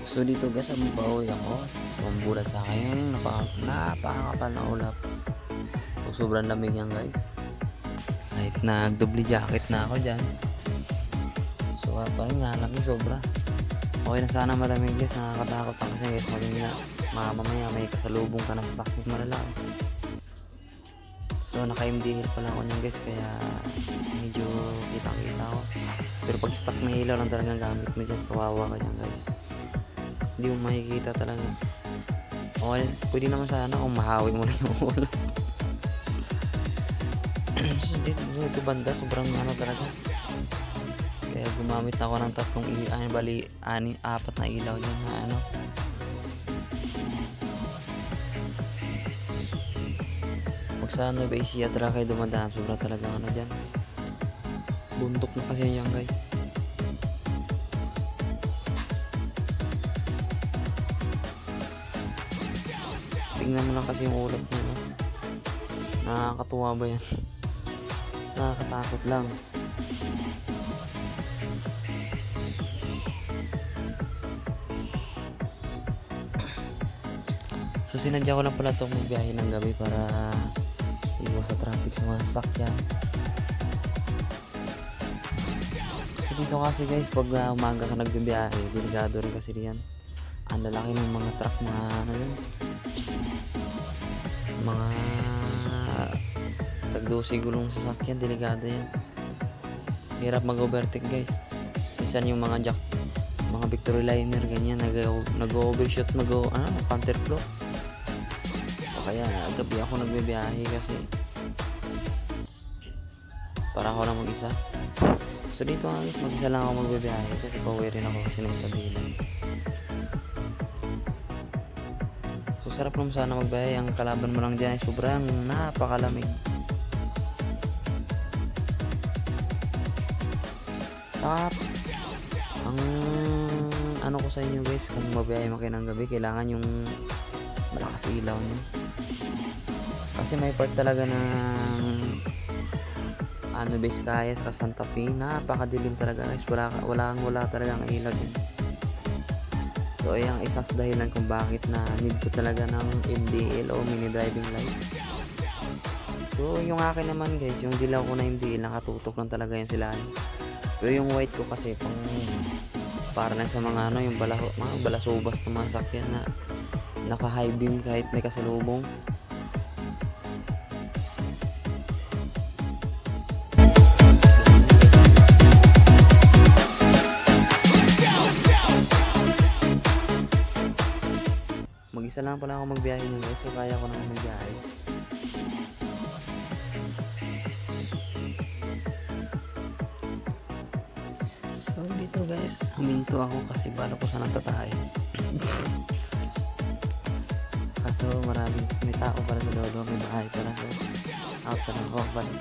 So dito guys, bawi ako. So ang bulat sa akin yung napakakapal na ulap. So sobrang lamig yan guys. Kahit nag-double jacket na ako dyan. So parang nga lamig sobra. Okay na sana malamig guys, nakakatakot na kasi guys. Mamaya may kasalubong ka na sa sakit malalaki. So naka-MDL pala ako nyan guys, kaya medyo kitang-kita ako. Pero pag stock na ilaw lang talagang gamit mo dyan, kawawa ka dyan guys. Hindi mo makikita talaga. Okay, pwede naman sana kung mahawi mo na yung ulo. Dito banda, sobrang talaga. Kaya gumamit ako ng tatlong apat na ilaw dyan na Pag sa Nueva Ecija kayo dumadaan, sobra talaga dyan. Bundok na kasi yan guys. Tingnan mo lang kasi yung ulap niya, no? Nakakatuwa ba yan? Nakakatakot lang. So sinadya ko lang pala itong magbiyahe ng gabi para iwas sa traffic sa mga sasakyan. Kasi dito kasi guys, pag umaga ka nagbibiyahe, delikado rin kasi riyan. Ang lalaki ng mga truck, mga tag-12 gulong sasakyan, delikado yan. Hirap mag-overtake guys. Minsan yung mga Victory Liner ganyan, nag-overshoot, counterflow. So kaya gabi ako nagbibiyahe kasi para ako lang mag-isa. So dito guys, mag-isa lang ako magbibiyahe kasi pauwi rin ako kasi naisabilan. So sarap naman sana magbiyahe. Ang kalaban mo lang dyan ay sobrang napakalamig. Saka ang ko sa inyo guys, kung mabiyahe mo kayo ng gabi, kailangan yung malakas ilaw niya. Kasi may part talaga ng Vizcaya sa Santa Fe, napakadilim talaga guys. Wala talagang ilaw din. So ayan, isa sa dahilan kung bakit na need ko talaga ng MDL o mini driving lights. So yung akin naman guys, yung dilaw ko na MDL, nakatutok lang talaga yan sila. Pero yung white ko kasi para lang sa mga yung mga balasubas na mga sakyan na naka high beam kahit may kasalubong. Mag-isa lang pala ako magbiyahe nyo guys, so kaya ko naman magbiyahe. So dito guys, huminto ako kasi bala ko sana tatay. Kaso may tao pala sa loob, may bahay pala. So out na lang ako pala.